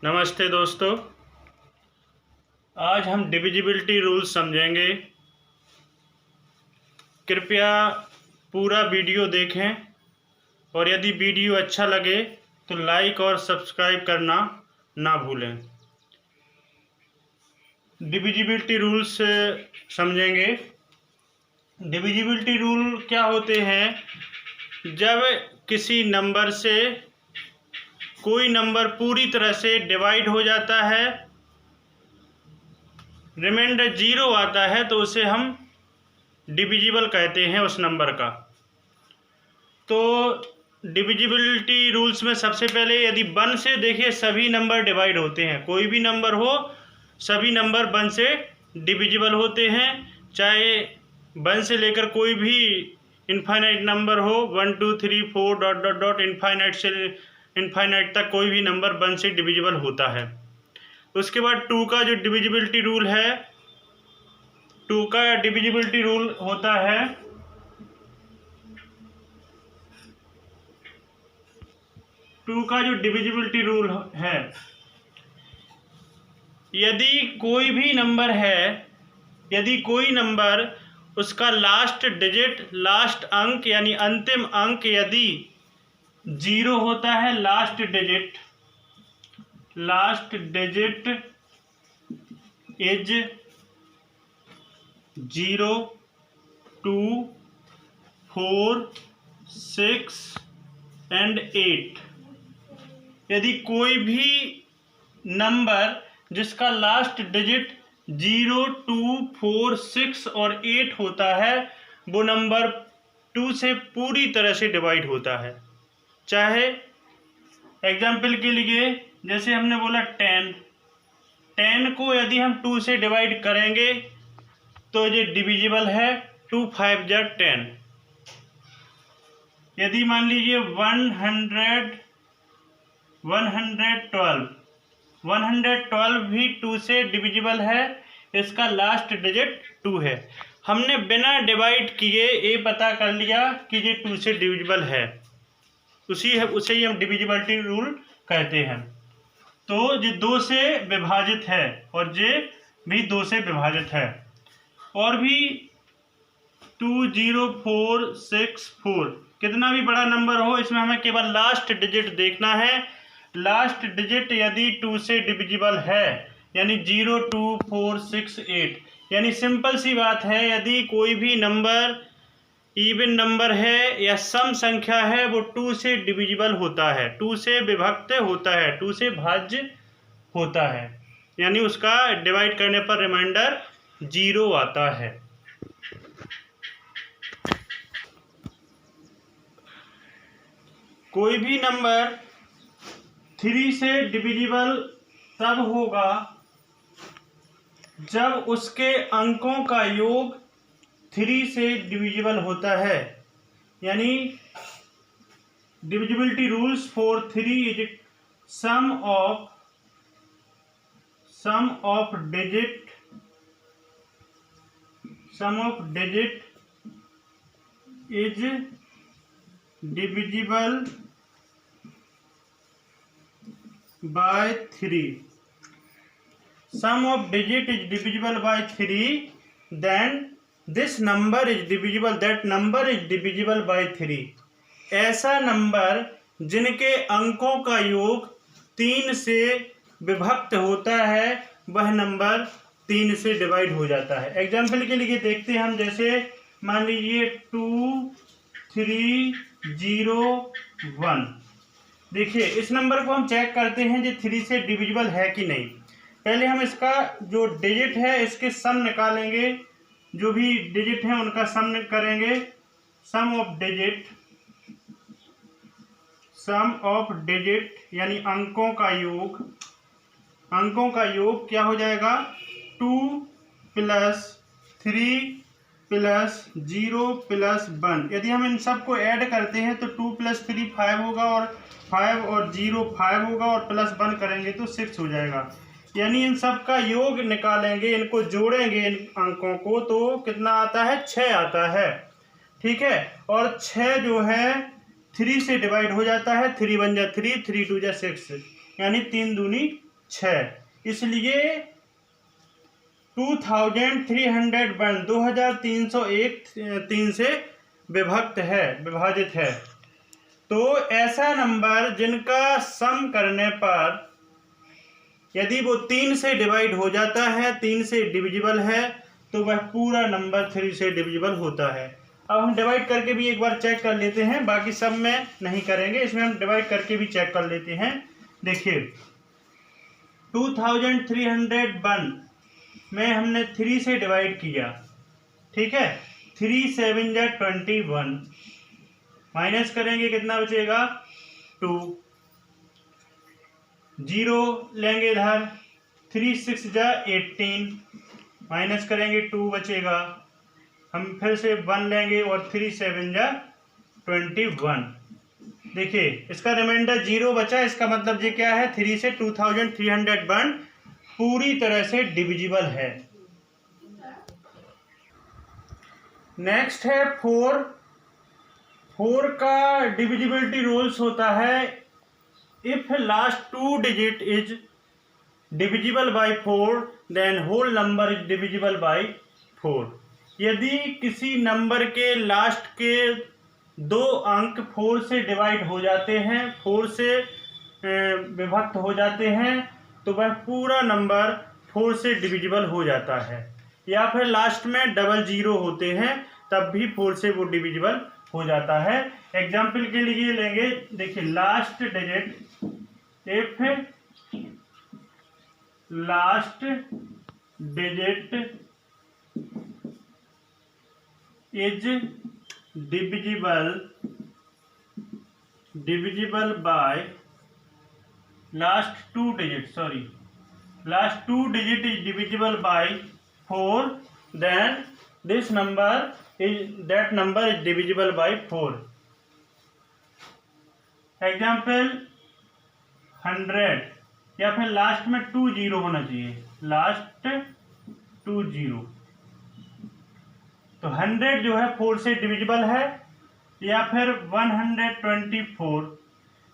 नमस्ते दोस्तों, आज हम डिविजिबिलिटी रूल्स समझेंगे। कृपया पूरा वीडियो देखें और यदि वीडियो अच्छा लगे तो लाइक और सब्सक्राइब करना ना भूलें। डिविजिबिलिटी रूल्स समझेंगे। डिविजिबिलिटी रूल क्या होते हैं? जब किसी नंबर से कोई नंबर पूरी तरह से डिवाइड हो जाता है, रिमाइंडर 0 आता है, तो उसे हम डिविजिबल कहते हैं उस नंबर का। तो डिविजिबिलिटी रूल्स में सबसे पहले यदि 1 से देखिए सभी नंबर डिवाइड होते हैं, कोई भी नंबर हो सभी नंबर 1 से डिविजिबल होते हैं। चाहे 1 से लेकर कोई भी इनफाइनाइट नंबर हो, 1 2 3 4 डॉट डॉट डॉट इनफाइनाइट से इनफाइनाइट तक कोई भी नंबर 1 से डिविजिबल होता है। उसके बाद 2 का जो डिविजिबिलिटी रूल है, 2 का डिविजिबिलिटी रूल होता है 2 का जो डिविजिबिलिटी रूल है, यदि कोई भी नंबर है, यदि कोई नंबर उसका लास्ट डिजिट, लास्ट अंक यानी अंतिम अंक यदि 0 होता है, लास्ट डिजिट इज 0 2 4 6 एंड 8। यदि कोई भी नंबर जिसका लास्ट डिजिट 0 2 4 6 और 8 होता है, वो नंबर 2 से पूरी तरह से डिवाइड होता है। चाहे एग्जाम्पल के लिए जैसे हमने बोला 10 को यदि हम 2 से डिवाइड करेंगे तो ये डिविजिबल है। 2 5 जा 10। यदि मान लीजिए 112 भी 2 से डिविजिबल है, इसका लास्ट डिजिट 2 है। हमने बिना डिवाइड किए ये पता कर लिया कि ये 2 से डिविजिबल है, उसे ही हम डिविजिबिलिटी रूल कहते हैं। तो ये 2 से विभाजित है और ये भी 2 से विभाजित है। और भी 2 0 4 6 4 कितना भी बड़ा नंबर हो, इसमें हमें केवल लास्ट डिजिट देखना है। लास्ट डिजिट यदि 2 से डिविजिबल है यानी 0 2 4 6 8, यानी सिंपल सी बात है, यदि कोई भी नंबर इवन नंबर है या सम संख्या है, वो 2 से डिविजिबल होता है, 2 से विभक्त होता है, 2 से भाज्य होता है, यानी उसका डिवाइड करने पर रिमाइंडर 0 आता है। कोई भी नंबर 3 से डिविजिबल तब होगा जब उसके अंकों का योग 3 से डिविजिबल होता है, यानी divisibility rules for 3 is sum of digit is divisible by 3. Sum of digit is divisible by 3, then this number is divisible, that number is divisible by 3. ऐसा नंबर जिनके अंकों का योग 3 से विभक्त होता है, वह नंबर 3 से डिवाइड हो जाता है। एग्जाम्पल के लिए देखते हैं हम, जैसे मान लीजिए 2 3 0 1। देखिए इस नंबर को हम चेक करते हैं जो 3 से डिविजिबल है कि नहीं। पहले हम इसका जो डिजिट है इसके सम निकालेंगे, जो भी डिजिट हैं उनका सम करेंगे। सम ऑफ डिजिट यानी अंकों का योग क्या हो जाएगा? 2 + 3 + 0 + 1। यदि हम इन सब को ऐड करते हैं तो 2 + 3 5 होगा, और 5 और 0 5 होगा, और +1 करेंगे तो 6 हो जाएगा। यानी इन सब का योग निकालेंगे, इनको जोड़ेंगे इन अंकों को, तो कितना आता है? 6 आता है। ठीक है, और 6 जो है 3 से डिवाइड हो जाता है। 3 1 जा 3, 3 2 जा 6, यानी 3 दूनी 6, इसलिए 2301 2301 3 से विभाजित है। तो ऐसा नंबर जिनका सम करने पर यदि वो 3 से डिवाइड हो जाता है, 3 से डिविजिबल है, तो वह पूरा नंबर 3 से डिविजिबल होता है। अब हम डिवाइड करके भी एक बार चेक कर लेते हैं, बाकी सब में नहीं करेंगे, इसमें हम डिवाइड करके भी चेक कर लेते हैं। देखिए 2301 में हमने 3 से डिवाइड किया, ठीक है, 3 7 जा 21, माइनस करेंगे कितना बचेगा 2, 0 लेंगे इधर, 3 6 जा 18, माइनस करेंगे 2 बचेगा, हम फिर से 1 लेंगे और 3 7 जा 21। देखिए इसका रिमाइंडर 0 बचा, इसका मतलब ये क्या है, 3 से 2301 पूरी तरह से डिविजिबल है। नेक्स्ट है 4। 4 का डिविजिबिलिटी रूल्स होता है, if last 2 digit is divisible by 4 then whole number is divisible by 4। यदि किसी नंबर के लास्ट के 2 अंक 4 से डिवाइड हो जाते हैं, 4 से विभक्त हो जाते हैं, तो वह पूरा नंबर 4 से डिविजिबल हो जाता है। या फिर लास्ट में डबल 0 होते हैं, तब भी 4 से वो डिविजिबल हो जाता है। एग्जाम्पल के लिए लेंगे, देखिए last digit, if last digit is divisible by last two digit is divisible by 4, then that number is divisible by 4। Example 100, या फिर लास्ट में 2 0 होना चाहिए, लास्ट 2 0, तो 100 जो है 4 से डिविजिबल है। या फिर 124,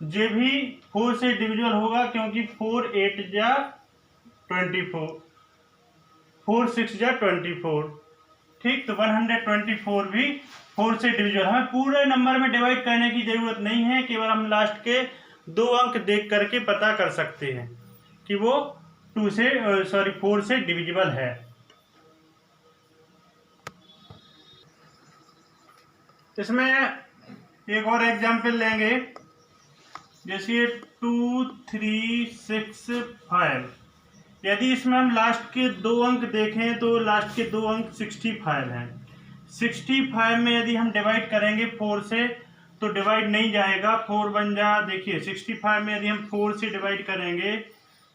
ये भी 4 से डिविजिबल होगा, क्योंकि 4 8 जा 24, 4 6 जा 24, ठीक। तो 124 भी 4 से डिविजिबल। हमें पूरे नंबर में डिवाइड करने की जरूरत नहीं है, केवल हम लास्ट के 2 अंक देख करके पता कर सकते हैं कि वो 4 से डिविजिबल है। इसमें एक और एग्जाम्पल लेंगे, जैसे 2 3 6 5। यदि इसमें हम लास्ट के 2 अंक देखें तो लास्ट के 2 अंक 65 हैं। 65 में यदि हम डिवाइड करेंगे 4 से, तो डिवाइड नहीं जाएगा, 4 बन जा, देखिए 65 में यदि हम 4 से डिवाइड करेंगे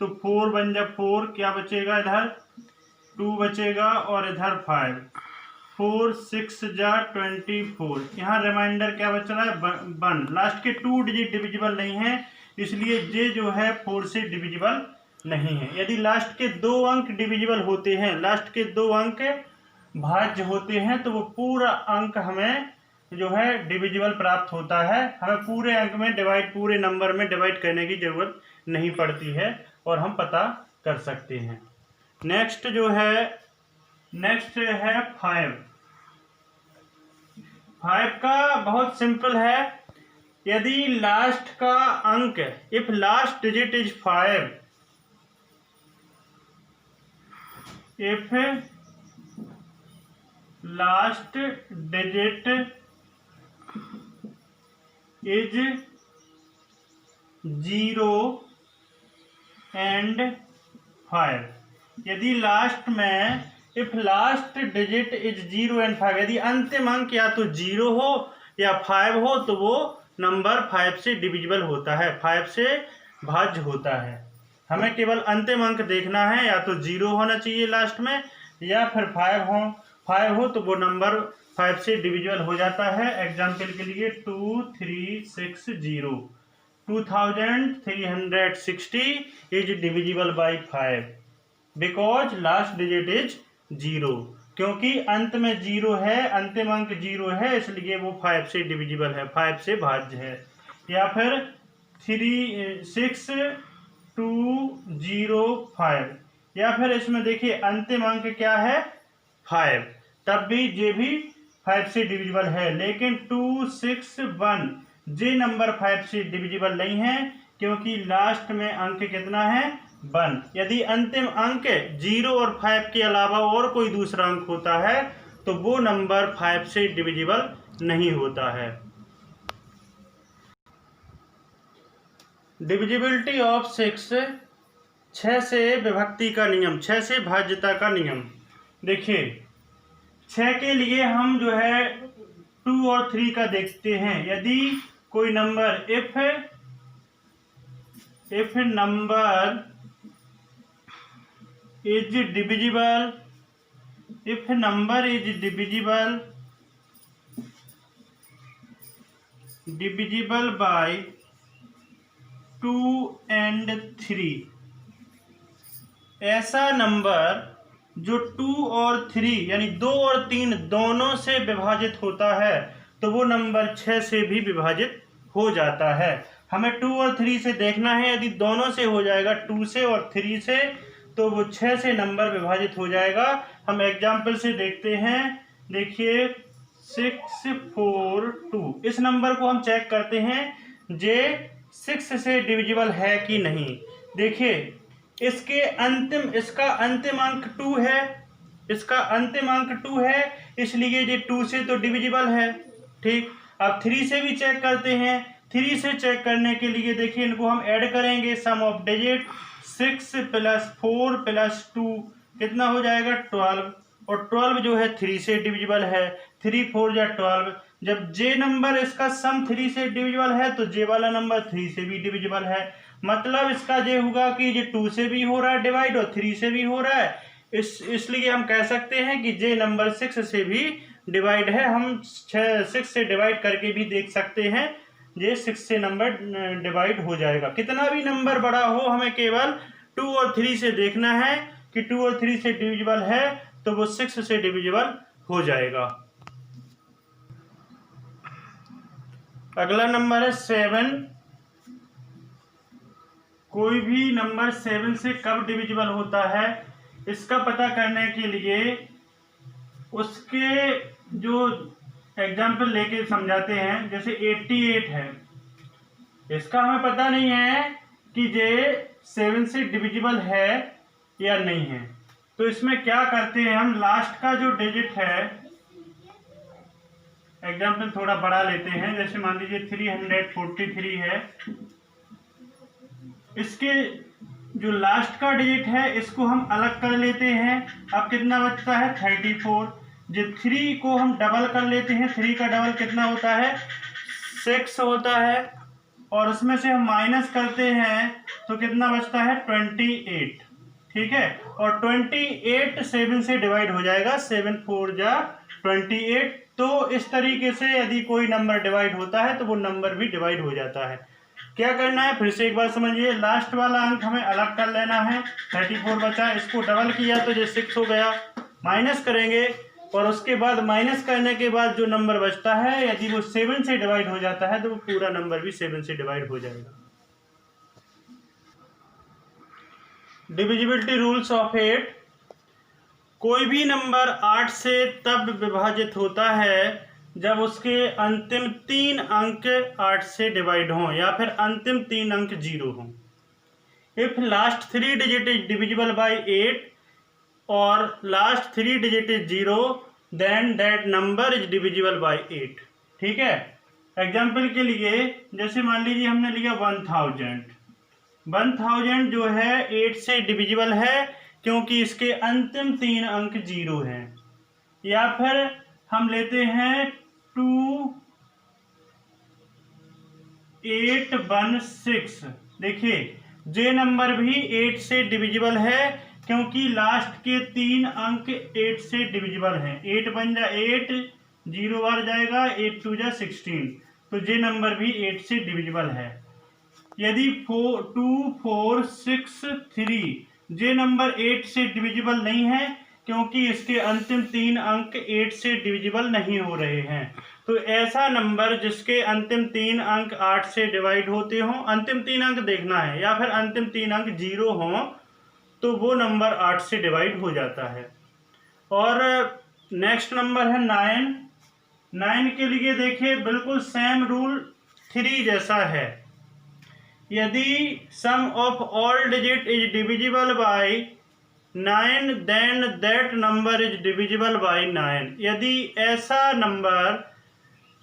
तो 4 बन जा 4, क्या बचेगा, इधर 2 बचेगा और इधर 5, 4 6 जा 24, यहाँ रिमाइंडर क्या बच रहा है 1। लास्ट के 2 डिजिट डिविजिबल नहीं है, इसलिए ये जो है 4 से डिविजिबल नहीं है। यदि लास्ट के 2 अंक डिविजिबल होते हैं, लास्ट के 2 अंक भाज्य होते हैं, तो वो पूरा अंक हमें जो है डिविजिबल प्राप्त होता है। हमें पूरे अंक में पूरे नंबर में डिवाइड करने की जरूरत नहीं पड़ती है और हम पता कर सकते हैं। नेक्स्ट है 5। 5 का बहुत सिंपल है, यदि लास्ट का अंक, if last digit is 5, if last digit is 0 and 5, यदि लास्ट में if last digit is 0 and 5, यदि अंतिम अंक या तो 0 हो या 5 हो, तो वो नंबर 5 से डिविजिबल होता है, 5 से भाज्य होता है। हमें केवल अंतिम अंक देखना है, या तो 0 होना चाहिए लास्ट में, या फिर 5 हो तो वो नंबर 5 से डिविजिबल हो जाता है। एग्जाम्पल के लिए 2 3 6 0, 2360 is divisible bye 5 because last digit is 0, क्योंकि अंत में 0 है, अंतिम अंक 0 है, इसलिए वो 5 से डिविजिबल है, 5 से भाज्य है। या फिर 6 205, या फिर इसमें देखिए अंतिम अंक क्या है 5, तब भी ये भी 5 से डिविजिबल है। लेकिन 261 ये नंबर 5 से डिविजिबल नहीं है, क्योंकि लास्ट में अंक कितना है 1। यदि अंतिम अंक 0 और 5 के अलावा और कोई दूसरा अंक होता है तो वो नंबर 5 से डिविजिबल नहीं होता है। डिविजिबिलिटी ऑफ 6 से विभक्ति का नियम, 6 से भाज्यता का नियम। देखिए 6 के लिए हम जो है 2 और 3 का देखते हैं। यदि कोई number if number is divisible, if number is divisible bye 2 and 3, ऐसा नंबर जो 2 और 3 यानी 2 और 3 दोनों से विभाजित होता है तो वो नंबर 6 से भी विभाजित हो जाता है। हमें 2 और 3 से देखना है। यदि दोनों से हो जाएगा 2 से और 3 से तो वो 6 से नंबर विभाजित हो जाएगा। हम एग्जाम्पल से देखते हैं। देखिए 642, इस नंबर को हम चेक करते हैं जे 6 से डिविजिबल है कि नहीं। देखिए इसका अंतिम अंक 2 है, इसका अंतिम अंक 2 है, इसलिए ये 2 से तो डिविजिबल है। ठीक, अब 3 से भी चेक करते हैं। 3 से चेक करने के लिए देखिए इनको हम ऐड करेंगे, सम ऑफ डिजिट 6 + 4 + 2 कितना हो जाएगा 12, और 12 जो है 3 से डिविजिबल है। 3 4 या 12, जब जे नंबर इसका सम 3 से डिविजिबल है तो जे वाला नंबर 3 से भी डिविजिबल है। मतलब इसका ये होगा कि ये 2 से भी हो रहा है डिवाइड और 3 से भी हो रहा है। इसलिए हम कह सकते हैं कि जे नंबर 6 से भी डिवाइड है। हम 6 से डिवाइड करके भी देख सकते हैं, ये 6 से नंबर डिवाइड हो जाएगा। कितना भी नंबर बड़ा हो, हमें केवल 2 और 3 से देखना है कि 2 और 3 से डिविजिबल है तो वो 6 से डिविजिबल हो जाएगा। अगला नंबर है 7। कोई भी नंबर 7 से कब डिविजिबल होता है, इसका पता करने के लिए उसके जो एग्जाम्पल लेके समझाते हैं। जैसे 88 है, इसका हमें पता नहीं है कि ये 7 से डिविजिबल है या नहीं है। तो इसमें क्या करते हैं हम, लास्ट का जो डिजिट है, एग्जाम्पल थोड़ा बड़ा लेते हैं। जैसे मान लीजिए 343 है, इसके जो लास्ट का डिजिट है इसको हम अलग कर लेते हैं। अब कितना बचता है 34। जब 3 को हम डबल कर लेते हैं, 3 का डबल कितना होता है 6 होता है, और उसमें से हम माइनस करते हैं तो कितना बचता है 28। ठीक है, और 28 7 से डिवाइड हो जाएगा, 7 4 जा 28। तो इस तरीके से यदि कोई नंबर डिवाइड होता है तो वो नंबर भी डिवाइड हो जाता है। क्या करना है फिर से एक बार समझिए। लास्ट वाला अंक हमें अलग कर लेना है, 34 बचा, इसको डबल किया तो ये 6 हो गया, माइनस करेंगे, और उसके बाद माइनस करने के बाद जो नंबर बचता है यदि वो 7 से डिवाइड हो जाता है तो वो पूरा नंबर भी 7 से डिवाइड हो जाएगा। Divisibility rules of 8। कोई भी नंबर 8 से तब विभाजित होता है जब उसके अंतिम 3 अंक 8 से डिवाइड हों या फिर अंतिम 3 अंक 0 हों। If last 3 digit is divisible by 8 और last 3 digit is 0 then that number is divisible by 8। ठीक है, एग्जाम्पल के लिए जैसे मान लीजिए हमने लिया 1000 जो है 8 से डिविजिबल है क्योंकि इसके अंतिम 3 अंक 0 हैं। या फिर हम लेते हैं 2816। देखिए जे नंबर भी 8 से डिविजिबल है क्योंकि लास्ट के 3 अंक 8 से डिविजिबल हैं। 8 बन जा 8, 0 बार जाएगा, 8 2 जा 16, तो जे नंबर भी 8 से डिविजिबल है। यदि 2463 जे नंबर 8 से डिविजिबल नहीं है क्योंकि इसके अंतिम 3 अंक 8 से डिविजिबल नहीं हो रहे हैं। तो ऐसा नंबर जिसके अंतिम 3 अंक 8 से डिवाइड होते हों, अंतिम 3 अंक देखना है, या फिर अंतिम 3 अंक 0 हों, तो वो नंबर 8 से डिवाइड हो जाता है। और नेक्स्ट नंबर है 9। 9 के लिए देखिए बिल्कुल सेम रूल 3 जैसा है। यदि sum of all digit is divisible by 9 then that number is divisible by 9। यदि ऐसा नंबर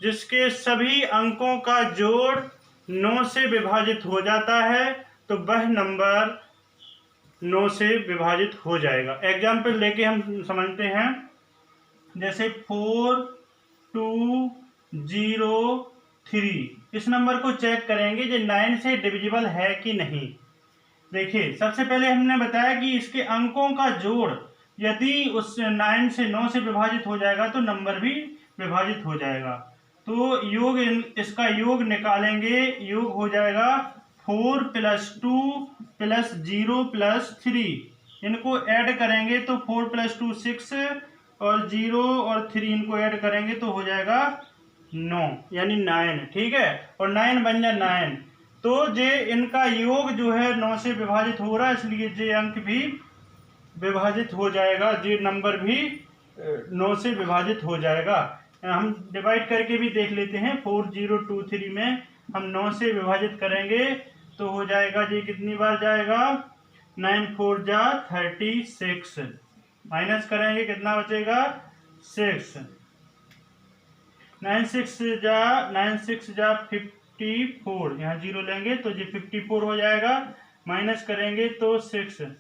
जिसके सभी अंकों का जोड़ 9 से विभाजित हो जाता है तो वह नंबर 9 से विभाजित हो जाएगा। एग्जाम्पल लेके हम समझते हैं। जैसे 4 2 0 3, इस नंबर को चेक करेंगे जो 9 से डिविजिबल है कि नहीं। देखिए सबसे पहले हमने बताया कि इसके अंकों का जोड़ यदि उस 9 से 9 से विभाजित हो जाएगा तो नंबर भी विभाजित हो जाएगा। तो योग इसका योग निकालेंगे, योग हो जाएगा 4 + 2 + 0 + 3। इनको ऐड करेंगे तो 4 + 2 6 और 0 और 3 इनको ऐड करेंगे तो हो जाएगा 9, यानी 9। ठीक है, और 9 बन जाए 9। तो जे इनका योग जो है 9 से विभाजित हो रहा है, इसलिए जे अंक भी विभाजित हो जाएगा, जे नंबर भी 9 से विभाजित हो जाएगा। हम डिवाइड करके भी देख लेते हैं। 4 0 2 3 में हम 9 से विभाजित करेंगे तो हो जाएगा जी कितनी बार जाएगा, 9 4 जा 36, माइनस करेंगे कितना बचेगा 6, 9 6 जा 54, यहाँ 0 लेंगे तो जी 54 हो जाएगा, माइनस करेंगे तो 6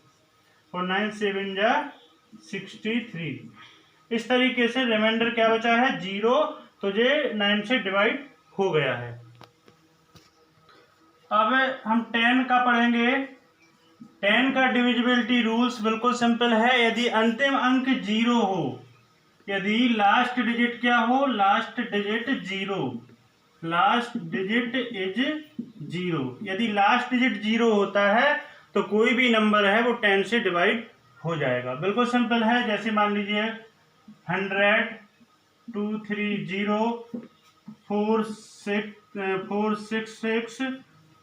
और 9 7 जा 63। इस तरीके से रिमाइंडर क्या बचा है 0, तो ये 9 से डिवाइड हो गया है। अब हम 10 का पढ़ेंगे। 10 का डिविजिबिलिटी रूल्स बिल्कुल सिंपल है। यदि अंतिम अंक 0 हो, यदि लास्ट डिजिट क्या हो, last digit 0, last digit is 0, यदि लास्ट डिजिट 0 होता है तो कोई भी नंबर है वो 10 से डिवाइड हो जाएगा। बिल्कुल सिंपल है। जैसे मान लीजिए 100 2 3 0 4 6 6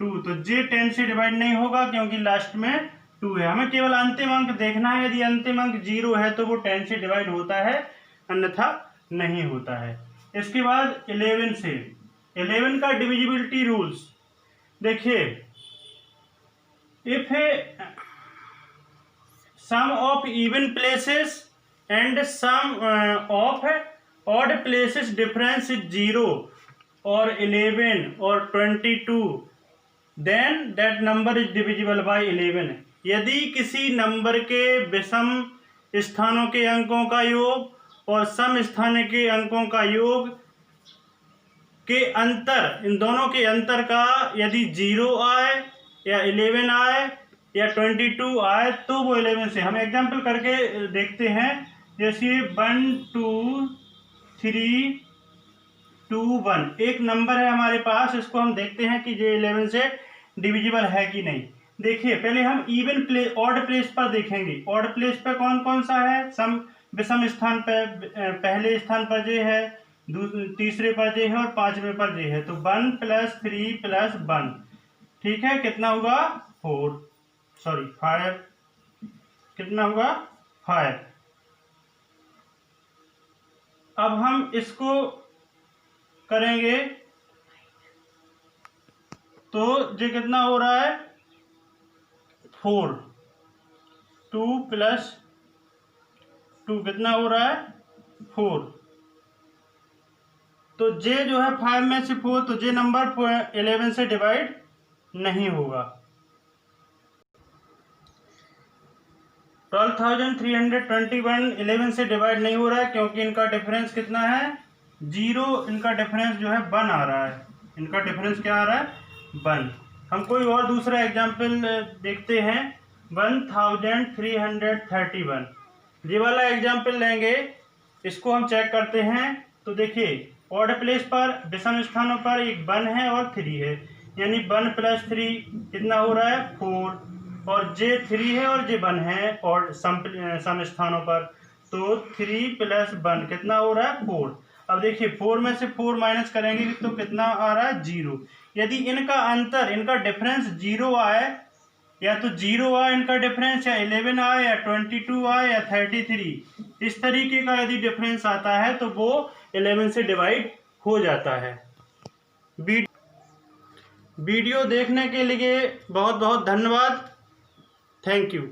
2, तो जे 10 से डिवाइड नहीं होगा क्योंकि लास्ट में 2 है। हमें केवल अंतिम अंक देखना है। यदि अंतिम अंक 0 है तो वो 10 से डिवाइड होता है, अन्यथा नहीं होता है। इसके बाद 11 से 11 का डिविजिबिलिटी रूल्स देखिए। If sum of even places and sum of odd places difference is 0 और 11 और 22, then that number is divisible by 11। यदि किसी नंबर के विषम स्थानों के अंकों का योग और सम स्थान के अंकों का योग के अंतर, इन दोनों के अंतर का यदि 0 आए या 11 आए या 22 आए तो वो 11 से। हम एग्जाम्पल करके देखते हैं। जैसे 1 2 3 2 1 एक नंबर है हमारे पास, इसको हम देखते हैं कि ये 11 से डिविजिबल है कि नहीं। देखिए पहले हम इवन प्लेस ऑड प्लेस पर देखेंगे। ऑड प्लेस पर कौन कौन सा है, सम विषम स्थान पर पहले स्थान पर जे है, तीसरे पर जे है और पांचवें पर जे है। तो 1 + 3 + 1, ठीक है, कितना होगा 5, कितना होगा 5। अब हम इसको करेंगे तो ये कितना हो रहा है 4, 2 + 2 कितना हो रहा है 4। तो जे जो है 5 में से 4, तो जे नंबर 11 से डिवाइड नहीं होगा। 12,321 11 से डिवाइड नहीं हो रहा है क्योंकि इनका डिफरेंस कितना है 0। इनका डिफरेंस जो है 1 आ रहा है। इनका डिफरेंस क्या आ रहा है 1। हम कोई और दूसरा एग्जाम्पल देखते हैं। 1331 ये वाला एग्जाम्पल लेंगे। इसको हम चेक करते हैं। तो देखिए ऑड प्लेस पर विषम स्थानों पर एक 1 है और 3 है, यानी 1 + 3 कितना हो रहा है 4, और जे 3 है और जे 1 है और सम स्थानों पर, तो 3 + 1 कितना हो रहा है 4। अब देखिए 4 में से 4 माइनस करेंगे तो कितना आ रहा है 0। यदि इनका अंतर, इनका डिफरेंस 0 आए, या तो 0 आए इनका डिफरेंस, या 11 आए, या 22 आए, या 33, इस तरीके का यदि डिफरेंस आता है तो वो 11 से डिवाइड हो जाता है। वीडियो देखने के लिए बहुत बहुत धन्यवाद। Thank you.